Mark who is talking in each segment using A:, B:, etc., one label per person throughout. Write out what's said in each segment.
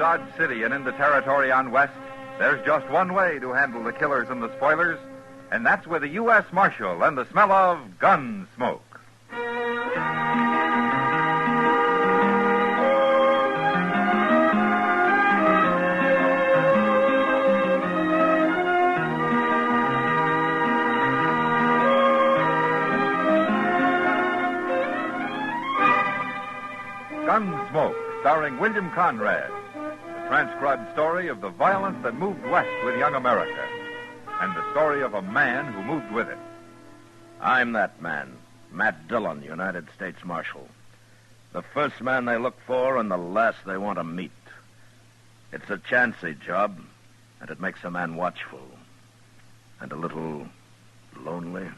A: Dodge City and into territory on west, there's just one way to handle the killers and the spoilers, and that's with a U.S. Marshal and the smell of Gunsmoke. Gunsmoke, starring William Conrad. The transcribed story of the violence that moved west with young America. And the story of a man who moved with it.
B: I'm that man, Matt Dillon, United States Marshal. The first man they look for and the last they want to meet. It's a chancy job, and it makes a man watchful. And a little lonely.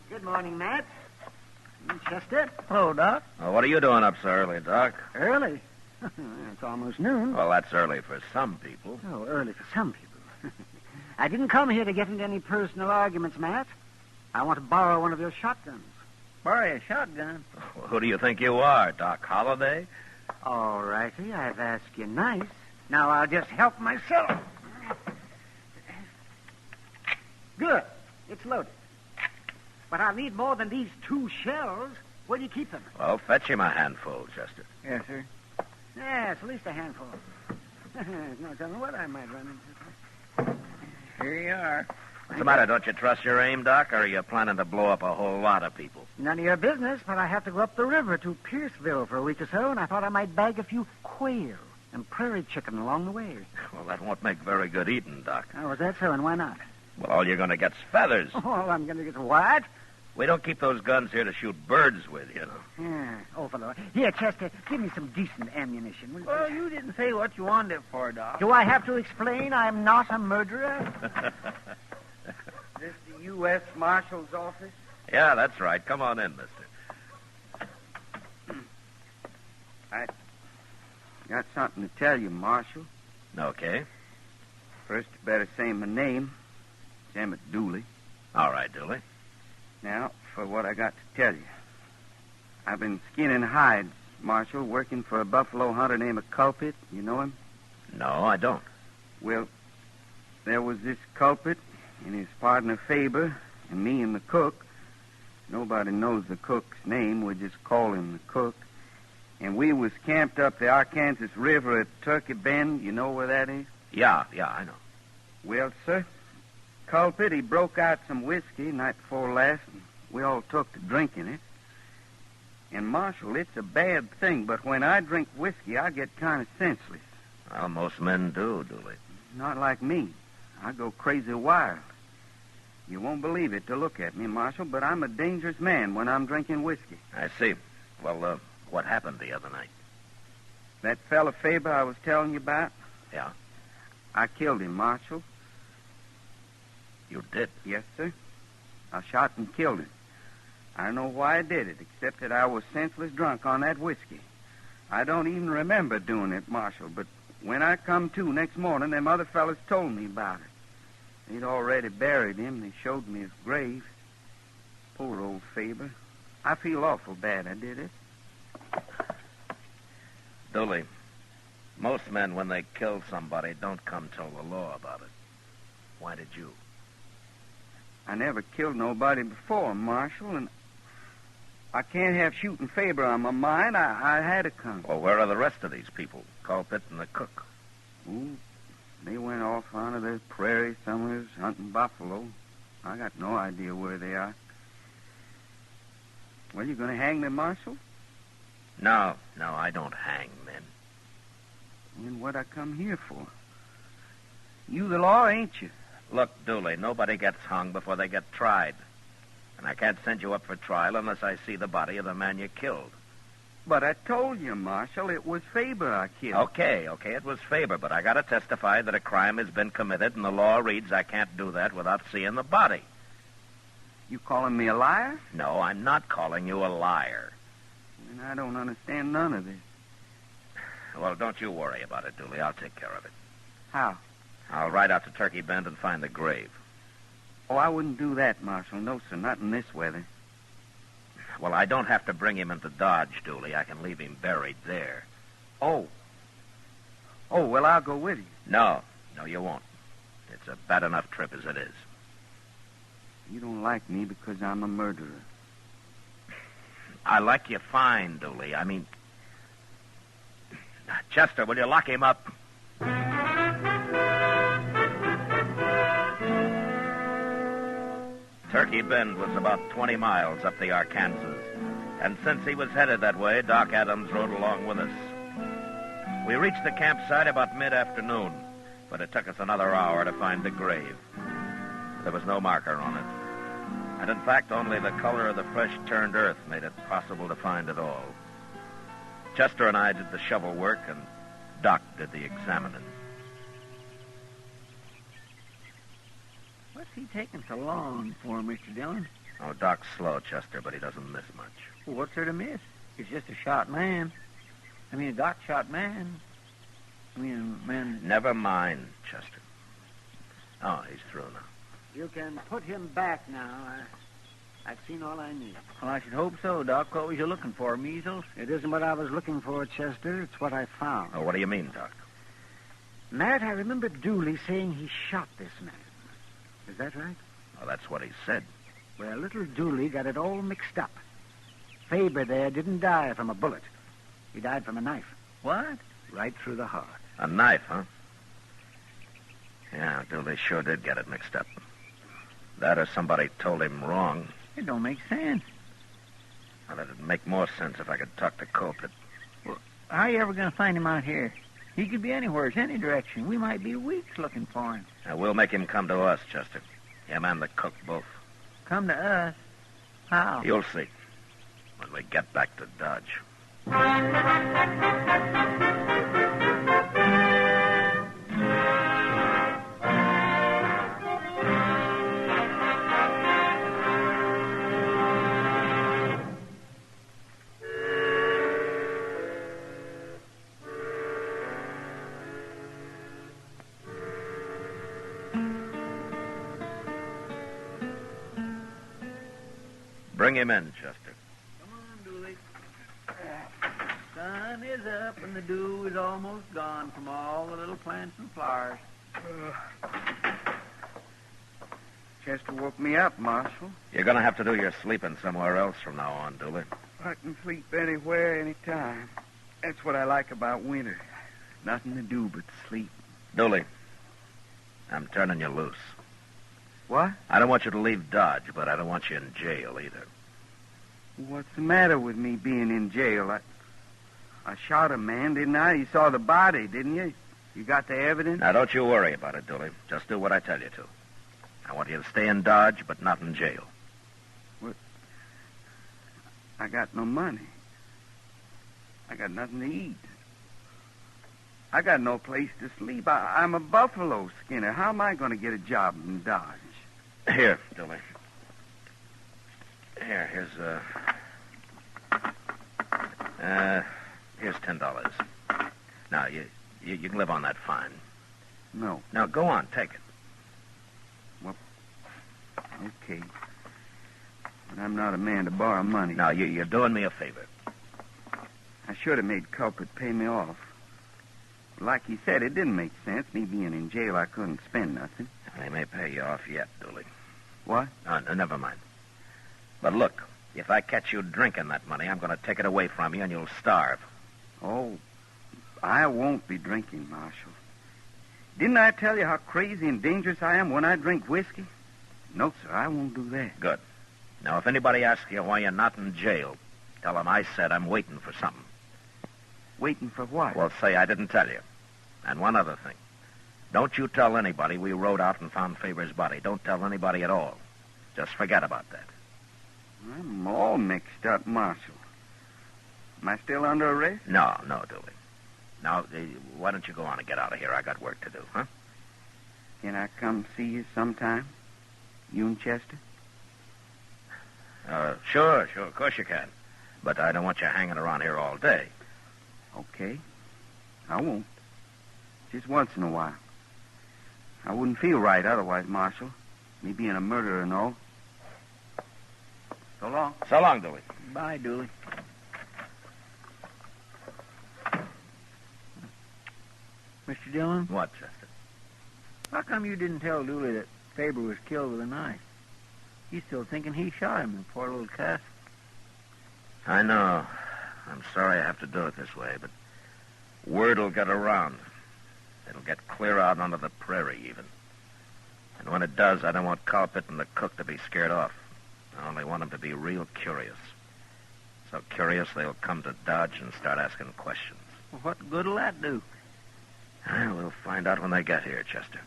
C: Good morning, Matt. Chester. Hello, Doc.
B: Well, what are you doing up so early, Doc?
C: Early? It's almost noon.
B: Well, that's early for some people.
C: Oh, early for some people. I didn't come here to get into any personal arguments, Matt. I want to borrow one of your shotguns. Borrow a shotgun?
B: Who do you think you are, Doc Holliday?
C: All righty, I've asked you nice. Now I'll just help myself. Good. It's loaded. But I'll need more than these 2 shells. Where do you keep them?
B: Well, fetch him a handful, Chester.
C: Yes, sir. Yes, at least a handful. There's no telling what I might run into. Here you are.
B: What's the matter? Don't you trust your aim, Doc, or are you planning to blow up a whole lot of people?
C: None of your business, but I have to go up the river to Pierceville for a week or so, and I thought I might bag a few quail and prairie chicken along the way.
B: Well, that won't make very good eating, Doc.
C: Oh, is that so, and why not?
B: Well, all you're going to get's feathers.
C: Oh, I'm going to get what?
B: We don't keep those guns here to shoot birds with, you know.
C: Yeah. Oh, for the Lord. Here, Chester, give me some decent ammunition. Will you?
D: Well, you didn't say what you wanted it for, Doc.
C: Do I have to explain I'm not a murderer?
D: This the U.S. Marshal's office?
B: Yeah, that's right. Come on in, mister.
D: I got something to tell you, Marshal.
B: Okay.
D: First, you better say my name. It's Emmett Dooley.
B: All right, Dooley.
D: Now, for what I got to tell you. I've been skinning hides, Marshal, working for a buffalo hunter named Culprit. You know him?
B: No, I don't.
D: Well, there was this Culprit and his partner Faber and me and the cook. Nobody knows the cook's name. We just call him the cook. And we was camped up the Arkansas River at Turkey Bend. You know where that is?
B: Yeah, I know.
D: Well, sir, Culprit, he broke out some whiskey night before last, and we all took to drinking it. And, Marshal, it's a bad thing, but when I drink whiskey, I get kind of senseless.
B: Well, most men do, Dooley.
D: Not like me. I go crazy wild. You won't believe it to look at me, Marshal, but I'm a dangerous man when I'm drinking whiskey.
B: I see. Well, what happened the other night?
D: That fella Faber I was telling you about?
B: Yeah.
D: I killed him, Marshal.
B: You did?
D: Yes, sir. I shot and killed him. I don't know why I did it, except that I was senseless drunk on that whiskey. I don't even remember doing it, Marshal, but when I come to next morning, them other fellas told me about it. They'd already buried him. They showed me his grave. Poor old Faber. I feel awful bad I did it.
B: Dooley, most men, when they kill somebody, don't come tell the law about it. Why did you?
D: I never killed nobody before, Marshal, and I can't have shooting Faber on my mind. I had to come.
B: Well, where are the rest of these people? Culprit and the cook.
D: Ooh, they went off onto the prairie somewhere hunting buffalo. I got no idea where they are. Well, you going to hang them, Marshal?
B: No, I don't hang men.
D: Then what I come here for? You the law, ain't you?
B: Look, Dooley, nobody gets hung before they get tried. And I can't send you up for trial unless I see the body of the man you killed.
D: But I told you, Marshal, it was Faber I killed.
B: Okay, it was Faber, but I got to testify that a crime has been committed, and the law reads I can't do that without seeing the body.
D: You calling me a liar?
B: No, I'm not calling you a liar.
D: And I don't understand none of this.
B: Well, don't you worry about it, Dooley. I'll take care of it.
D: How?
B: I'll ride out to Turkey Bend and find the grave.
D: Oh, I wouldn't do that, Marshal. No, sir, not in this weather.
B: Well, I don't have to bring him into Dodge, Dooley. I can leave him buried there.
D: Oh. Oh, well, I'll go with you.
B: No, you won't. It's a bad enough trip as it is.
D: You don't like me because I'm a murderer.
B: I like you fine, Dooley. I mean... Chester, will you lock him up? Turkey Bend was about 20 miles up the Arkansas, and since he was headed that way, Doc Adams rode along with us. We reached the campsite about mid-afternoon, but it took us another hour to find the grave. There was no marker on it, and in fact, only the color of the fresh-turned earth made it possible to find it all. Chester and I did the shovel work, and Doc did the examining.
C: What's he taking so long for, Mr. Dillon?
B: Oh, Doc's slow, Chester, but he doesn't miss much.
C: Well, what's there to miss? He's just a shot man. I mean, a Doc-shot man. I mean, a man...
B: Never mind, Chester. Oh, he's through now.
C: You can put him back now. I've seen all I need.
E: Well, I should hope so, Doc. What was you looking for, measles?
C: It isn't what I was looking for, Chester. It's what I found.
B: Oh, what do you mean, Doc?
C: Matt, I remember Dooley saying he shot this man. Is that right?
B: Well, that's what he said.
C: Well, little Dooley got it all mixed up. Faber there didn't die from a bullet. He died from a knife.
E: What?
C: Right through the heart.
B: A knife, huh? Yeah, Dooley sure did get it mixed up. That or somebody told him wrong.
E: It don't make sense.
B: Well, it'd make more sense if I could talk to Cope.
E: Well, how are you ever going to find him out here? He could be anywhere, any direction. We might be weeks looking for him.
B: Now, we'll make him come to us, Chester. Him and the cook both.
E: Come to us? How?
B: You'll see. When we get back to Dodge. Bring him in, Chester.
E: Come on, Dooley. Sun is up and the dew is almost gone from all the little plants and flowers.
D: Chester woke me up, Marshal.
B: You're going to have to do your sleeping somewhere else from now on, Dooley.
D: I can sleep anywhere, anytime. That's what I like about winter. Nothing to do but sleep.
B: Dooley, I'm turning you loose.
D: What?
B: I don't want you to leave Dodge, but I don't want you in jail either.
D: What's the matter with me being in jail? I shot a man, didn't I? You saw the body, didn't you? You got the evidence?
B: Now, don't you worry about it, Dooley. Just do what I tell you to. I want you to stay in Dodge, but not in jail.
D: What? I got no money. I got nothing to eat. I got no place to sleep. I'm a buffalo skinner. How am I going to get a job in Dodge?
B: Here, Dooley. Here's $10. Now, you can live on that fine.
D: No.
B: Now, go on, take it.
D: Well, okay. But I'm not a man to borrow money.
B: Now, you're doing me a favor.
D: I should have made Culprit pay me off. Like he said, it didn't make sense. Me being in jail, I couldn't spend nothing.
B: They may pay you off yet, Dooley.
D: What?
B: No, never mind. But look, if I catch you drinking that money, I'm going to take it away from you and you'll starve.
D: Oh, I won't be drinking, Marshal. Didn't I tell you how crazy and dangerous I am when I drink whiskey? No, sir, I won't do that.
B: Good. Now, if anybody asks you why you're not in jail, tell them I said I'm waiting for something.
D: Waiting for what?
B: Well, say I didn't tell you. And one other thing. Don't you tell anybody we rode out and found Faber's body. Don't tell anybody at all. Just forget about that.
D: I'm all mixed up, Marshal. Am I still under arrest?
B: No, Dooley. Now, why don't you go on and get out of here? I got work to do, huh?
D: Can I come see you sometime? You and Chester?
B: Sure. Of course you can. But I don't want you hanging around here all day.
D: Okay. I won't. Just once in a while. I wouldn't feel right otherwise, Marshal. Me being a murderer and all. So long.
B: So long, Dooley.
E: Bye, Dooley. Mr. Dillon?
B: What, Chester?
E: How come you didn't tell Dooley that Faber was killed with a knife? He's still thinking he shot him, the poor little cuss.
B: I know. I'm sorry I have to do it this way, but word will get around. It'll get clear out onto the prairie, even. And when it does, I don't want Carpet and the cook to be scared off. I only want them to be real curious. So curious they'll come to Dodge and start asking questions.
E: Well, what good'll that do?
B: We'll find out when they get here, Chester.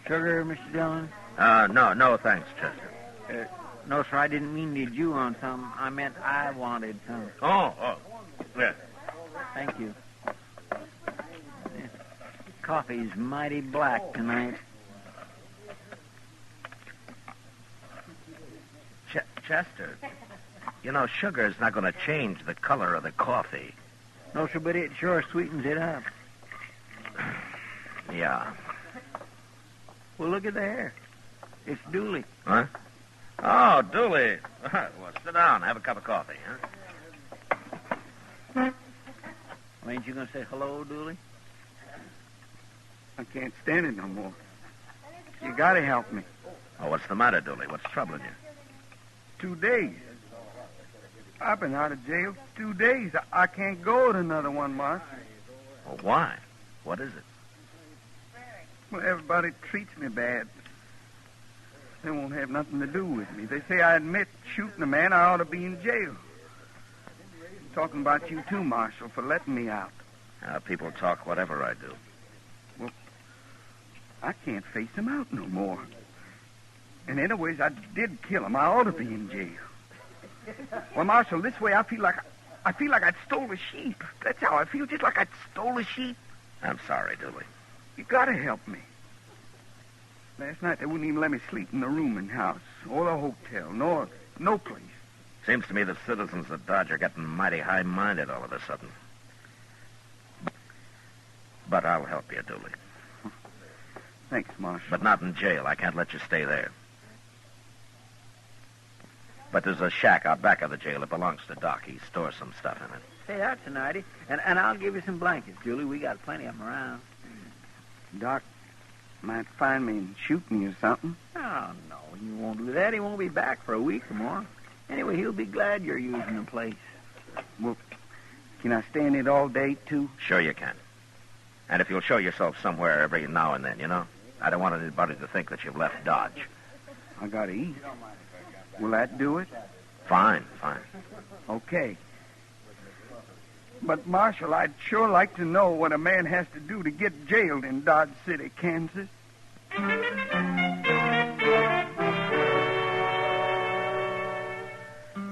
E: Sugar, Mr. Dillon?
B: No, thanks, Chester.
E: No, sir, I didn't mean to you on some. I meant I wanted some.
B: Oh, yeah.
E: Thank you. Coffee's mighty black tonight.
B: Chester, you know, sugar's not going to change the color of the coffee.
E: No, sir, but it sure sweetens it up.
B: Yeah.
E: Well, look at there. It's Dooley.
B: Huh? Oh, Dooley. Well, sit down. Have a cup of coffee, huh?
E: Well, ain't you going to say hello, Dooley?
D: I can't stand it no more. You got to help me.
B: Oh, what's the matter, Dooley? What's troubling you?
D: 2 days. I've been out of jail 2 days. I can't go to another one, Mark.
B: Well, why? What is it?
D: Well, everybody treats me bad. They won't have nothing to do with me. They say I admit shooting a man, I ought to be in jail. I'm talking about you too, Marshal, for letting me out.
B: People talk whatever I do.
D: Well, I can't face him out no more. And anyways, I did kill him. I ought to be in jail. Well, Marshal, this way I feel like I'd stole a sheep. That's how I feel, just like I'd stole a sheep.
B: I'm sorry, Dooley.
D: You gotta help me. Last night they wouldn't even let me sleep in the room in house, or the hotel, nor no place.
B: Seems to me the citizens of Dodge are getting mighty high-minded all of a sudden. But I'll help you, Dooley.
D: Thanks, Marshal.
B: But not in jail. I can't let you stay there. But there's a shack out back of the jail that belongs to Doc. He stores some stuff in it.
E: Say, that's a nighty. And I'll give you some blankets, Dooley. We got plenty of them around.
D: Doc might find me and shoot me or something.
E: Oh, no, he won't do that. He won't be back for a week or more. Anyway, he'll be glad you're using the place.
D: Well, can I stay in it all day, too?
B: Sure you can. And if you'll show yourself somewhere every now and then, you know? I don't want anybody to think that you've left Dodge.
D: I gotta eat. Will that do it?
B: Fine.
D: Okay. But, Marshal, I'd sure like to know what a man has to do to get jailed in Dodge City, Kansas.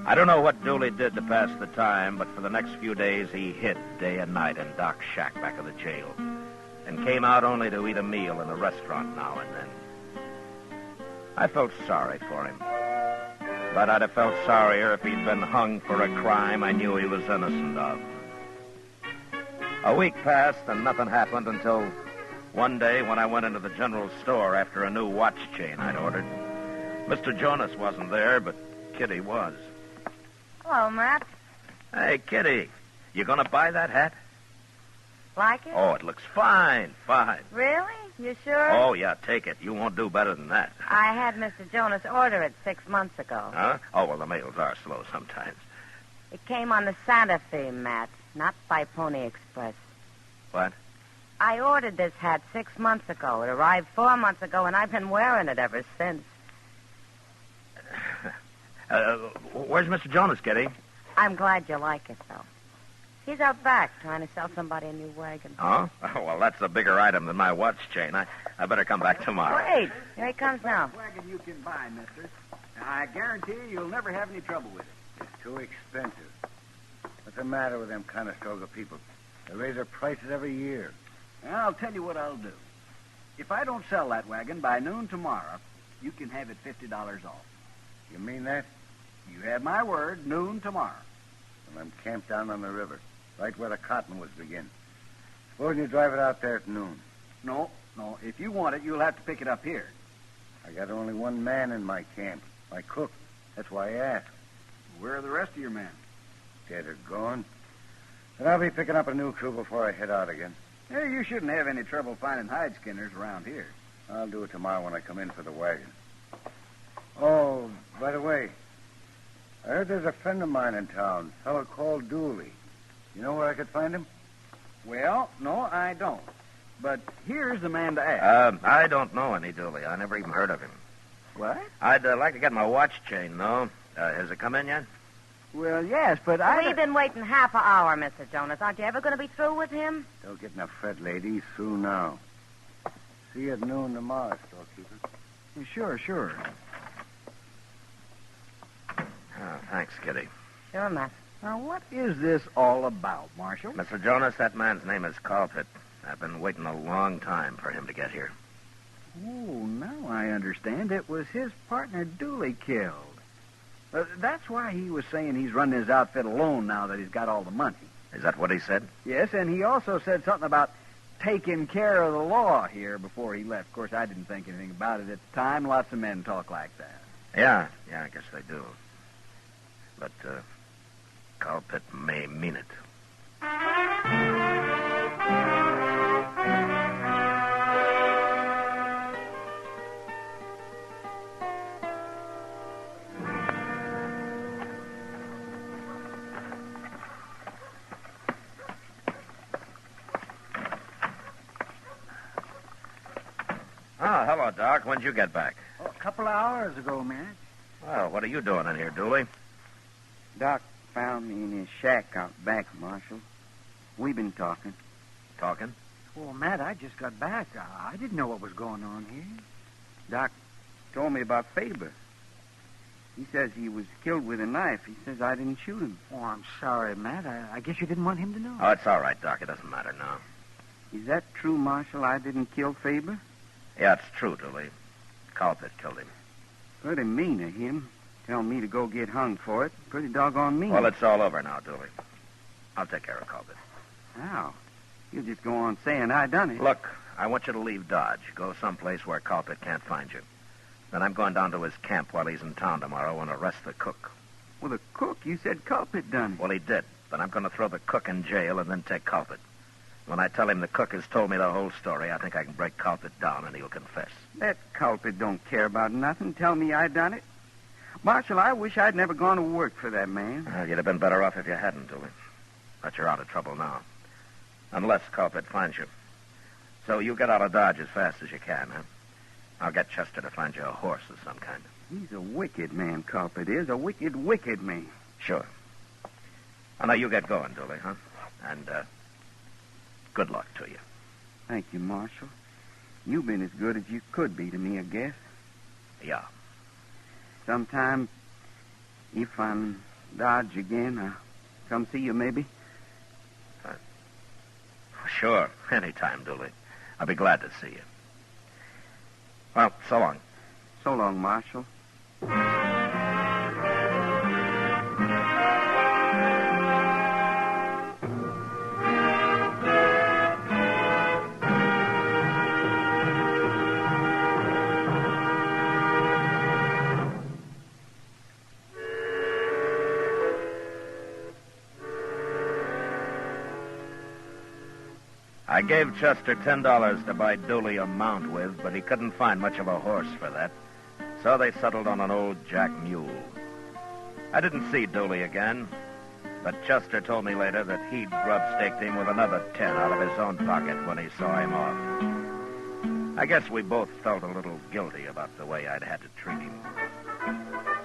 B: I don't know what Dooley did to pass the time, but for the next few days he hid day and night in Doc's shack back of the jail and came out only to eat a meal in a restaurant now and then. I felt sorry for him, but I'd have felt sorrier if he'd been hung for a crime I knew he was innocent of. A week passed and nothing happened until one day when I went into the general store after a new watch chain I'd ordered. Mr. Jonas wasn't there, but Kitty was.
F: Hello, Matt.
B: Hey, Kitty, you gonna buy that hat?
F: Like it?
B: Oh, it looks fine.
F: Really? You sure?
B: Oh, yeah, take it. You won't do better than that.
F: I had Mr. Jonas order it 6 months ago.
B: Huh? Oh, well, the mails are slow sometimes.
F: It came on the Santa Fe, Matt, not by Pony Express.
B: What?
F: I ordered this hat 6 months ago. It arrived 4 months ago, and I've been wearing it ever since.
B: Where's Mr. Jonas, Kitty?
F: I'm glad you like it, though. He's out back trying to sell somebody a new wagon.
B: Oh? Well, that's a bigger item than my watch chain. I better come back tomorrow.
F: Wait, here he comes now.
C: Wagon you can buy, mister. I guarantee you'll never have any trouble with it.
G: It's too expensive. What's the matter with them Conestoga people? They raise their prices every year.
H: Well, I'll tell you what I'll do. If I don't sell that wagon by noon tomorrow, you can have it $50 off.
G: You mean that?
H: You have my word, noon tomorrow.
G: Well, I'm camped down on the river, right where the cottonwoods begin. Suppose you drive it out there at noon.
H: No. If you want it, you'll have to pick it up here.
G: I got only one man in my camp, my cook. That's why I asked.
H: Where are the rest of your men?
G: Dead or gone. But I'll be picking up a new crew before I head out again.
H: Hey, you shouldn't have any trouble finding hide skinners around here.
G: I'll do it tomorrow when I come in for the wagon. Oh, by the way, I heard there's a friend of mine in town, a fellow called Dooley. You know where I could find him?
H: Well, no, I don't. But here's the man to ask.
B: I don't know any Dooley. I never even heard of him.
H: What?
B: I'd like to get my watch chain, though. Has it come in yet?
H: Well, yes, but
F: We've been waiting half an hour, Mr. Jonas. Aren't you ever going to be through with him?
G: Don't get in a fret, lady. He's through now. See you at noon tomorrow, storekeeper.
H: Sure.
B: Oh, thanks, Kitty.
F: Sure, Matt.
H: Now, what is this all about, Marshal?
B: Mr. Jonas, that man's name is Colpit. I've been waiting a long time for him to get here.
H: Oh, now I understand. It was his partner Dooley killed. That's why he was saying he's running his outfit alone now that he's got all the money.
B: Is that what he said?
H: Yes, and he also said something about taking care of the law here before he left. Of course, I didn't think anything about it at the time. Lots of men talk like that.
B: Yeah, I guess they do. But, Colpit may mean it. Oh, hello, Doc. When'd you get back?
C: Oh, a couple of hours ago, Matt.
B: Well, what are you doing in here, Dooley?
D: Doc found me in his shack out back, Marshal. We've been talking.
B: Talking?
C: Well, Matt, I just got back. I didn't know what was going on here.
D: Doc told me about Faber. He says he was killed with a knife. He says I didn't shoot him.
C: Oh, I'm sorry, Matt. I guess you didn't want him to know.
B: Oh, it's all right, Doc. It doesn't matter now.
D: Is that true, Marshal? I didn't kill Faber?
B: Yeah, it's true, Dooley. Colpit killed him.
D: Pretty mean of him. Tell me to go get hung for it. Pretty doggone mean.
B: Well, it's all over now, Dooley. I'll take care of Colpit.
D: How? You just go on saying I done it.
B: Look, I want you to leave Dodge. Go someplace where Colpit can't find you. Then I'm going down to his camp while he's in town tomorrow and arrest the cook.
D: Well, the cook, you said Culpit done it.
B: Well, he did. But I'm going to throw the cook in jail and then take Colpit. When I tell him the cook has told me the whole story, I think I can break Colpit down and he'll confess.
D: That Culpit don't care about nothing. Tell me I done it. Marshal, I wish I'd never gone to work for that man.
B: Well, you'd have been better off if you hadn't, Dooley. But you're out of trouble now. Unless Colpit finds you. So you get out of Dodge as fast as you can, huh? I'll get Chester to find you a horse of some kind.
D: He's a wicked man, Culpit is. A wicked, wicked man.
B: Sure. Oh, now you get going, Dooley, huh? And, good luck to you.
D: Thank you, Marshal. You've been as good as you could be to me, I guess.
B: Yeah.
D: Sometime, if I'm Dodge again, I'll come see you, maybe.
B: Sure. Anytime, Dooley. I'll be glad to see you. Well, so long.
D: So long, Marshal.
B: I gave Chester $10 to buy Dooley a mount with, but he couldn't find much of a horse for that. So they settled on an old jack mule. I didn't see Dooley again, but Chester told me later that he'd grub-staked him with another 10 out of his own pocket when he saw him off. I guess we both felt a little guilty about the way I'd had to treat him.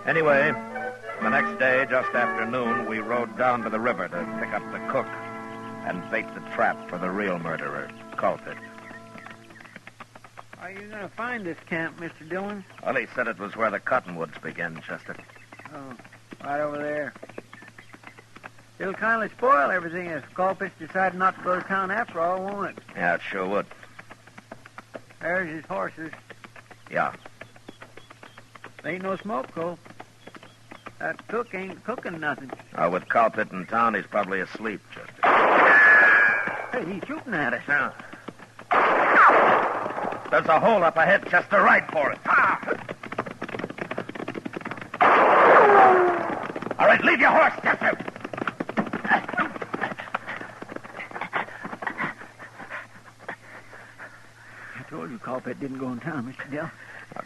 B: Anyway, the next day, just after noon, we rode down to the river to pick up the cook and bait the trap for the real murderer, Colpit.
E: Are you going to find this camp, Mr. Dillon?
B: Well, he said it was where the cottonwoods begin, Chester.
E: Oh, right over there. It'll kind of spoil everything if Colpitch decided not to go to town after all, won't it?
B: Yeah, it sure would.
E: There's his horses.
B: Yeah.
E: Ain't no smoke, Cole. That cook ain't cooking nothing.
B: With Colpitch in town, he's probably asleep, Chester.
E: Hey, he's shooting at us.
B: Yeah. There's a hole up ahead, Chester. Right for it. All right, leave your horse, Chester.
E: I told you Colpitch didn't go in town, Mr. Dill.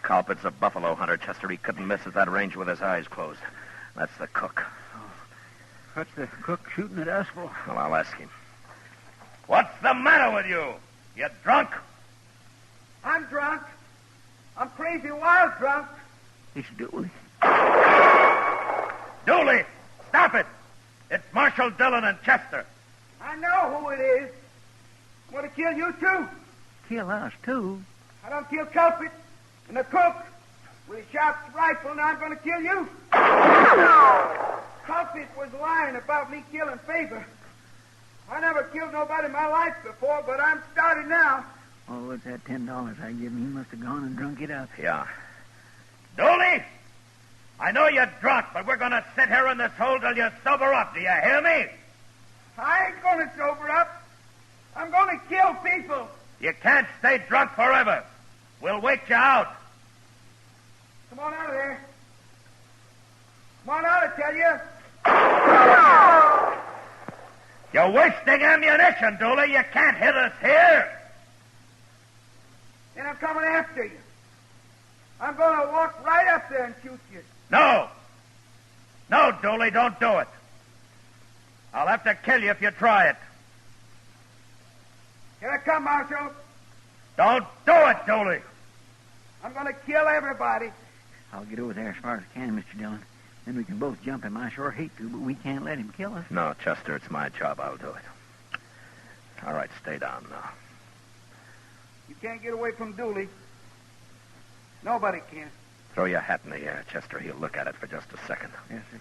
B: Colpitch's a buffalo hunter, Chester. He couldn't miss at that range with his eyes closed. That's the cook.
E: What's the cook shooting at us for?
B: Well, I'll ask him. What's the matter with you? You drunk?
D: I'm drunk. I'm crazy wild drunk.
E: It's Dooley.
B: Dooley, stop it. It's Marshal Dillon and Chester.
D: I know who it is. I'm going to kill you, too.
E: Kill us, too?
D: I don't kill Culprit and the cook with a sharp rifle, and I'm going to kill you. Culprit was lying about me killing Faber. I never killed nobody in my life before, but I'm starting now.
E: Oh, what's that $10 I give him? He must have gone and drunk it up.
B: Yeah. Dooley, I know you're drunk, but we're going to sit here in this hole till you sober up. Do you hear me?
D: I ain't going to sober up. I'm going to kill people.
B: You can't stay drunk forever. We'll wait you out.
D: Come on out of there. Come on out, I tell you.
B: You're wasting ammunition, Dooley. You can't hit us here.
D: Then I'm coming after you. I'm going to walk right up there and shoot you.
B: No. No, Dooley, don't do it. I'll have to kill you if you try it.
D: Here I come, Marshal.
B: Don't do it, Dooley.
D: I'm going to kill everybody.
E: I'll get over there as far as I can, Mr. Dillon. Then we can both jump him. I sure hate to, but we can't let him kill us.
B: No, Chester, it's my job. I'll do it. All right, stay down now.
D: You can't get away from Dooley. Nobody can.
B: Throw your hat in the air, Chester. He'll look at it for just a second.
E: Yes, sir.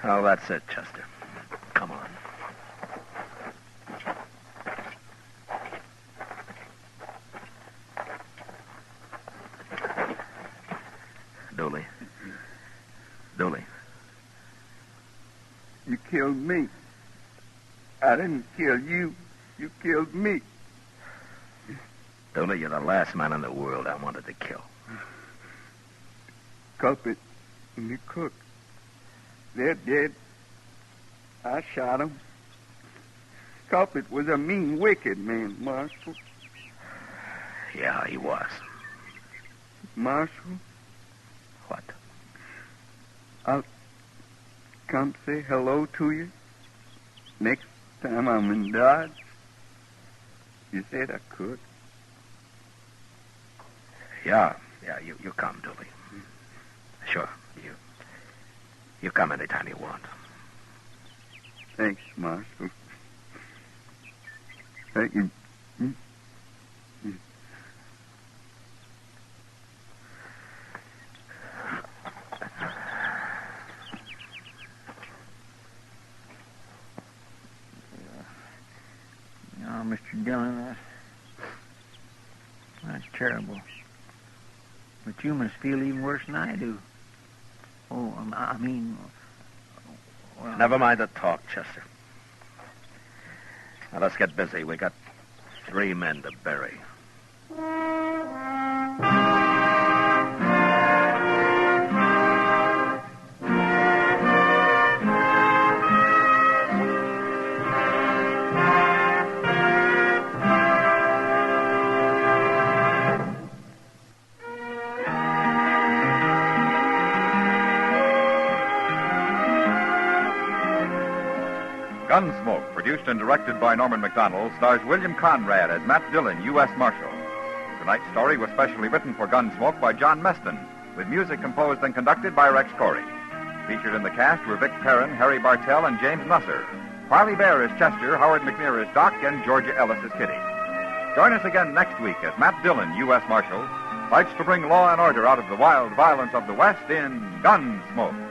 B: Oh, that's it, Chester. Come on. Dooley. Dooley.
D: You killed me. I didn't kill you. You killed me.
B: Dooley, you're the last man in the world I wanted to kill.
D: Culprit and the cook. They're dead. I shot them. Culprit was a mean, wicked man, Marshal.
B: Yeah, he was.
D: Marshal?
B: What?
D: I'll come say hello to you next time I'm in Dodge. You said I could.
B: Yeah, you come, Dooley. Sure, you come anytime you want.
D: Thanks, Marshal. Thank you.
E: Oh, Mr. Dillon, that's terrible. But you must feel even worse than I do. Oh, I mean... Well,
B: never mind the talk, Chester. Now, let's get busy. We got 3 men to bury.
A: Gunsmoke, produced and directed by Norman MacDonald, stars William Conrad as Matt Dillon, U.S. Marshal. Tonight's story was specially written for Gunsmoke by John Meston, with music composed and conducted by Rex Corey. Featured in the cast were Vic Perrin, Harry Bartell, and James Nusser. Parley Bear is Chester, Howard McNear is Doc, and Georgia Ellis is Kitty. Join us again next week as Matt Dillon, U.S. Marshal, fights to bring law and order out of the wild violence of the West in Gunsmoke.